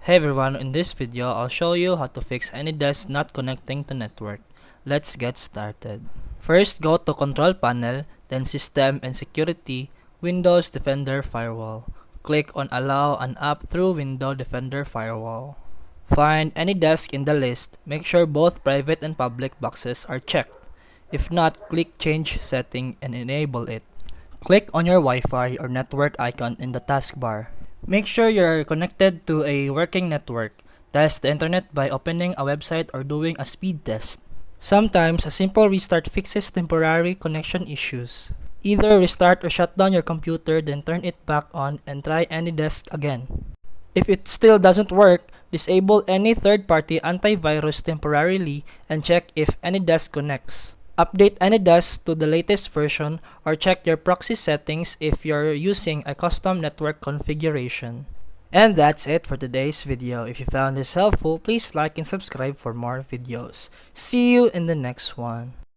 Hey everyone, in this video, I'll show you how to fix any desk not connecting to network. Let's get started. First, go to Control Panel, then System and Security, Windows Defender Firewall. Click on Allow an app through Windows Defender Firewall. Find any desk in the list. Make sure both private and public boxes are checked. If not, click Change Setting and enable it. Click on your Wi-Fi or network icon in the taskbar. Make sure you're connected to a working network. Test the internet by opening a website or doing a speed test. Sometimes, a simple restart fixes temporary connection issues. Either restart or shut down your computer, then turn it back on and try AnyDesk again. If it still doesn't work, disable any third-party antivirus temporarily and check if AnyDesk connects. Update AnyDesk to the latest version or check your proxy settings if you're using a custom network configuration. And that's it for today's video. If you found this helpful, please like and subscribe for more videos. See you in the next one.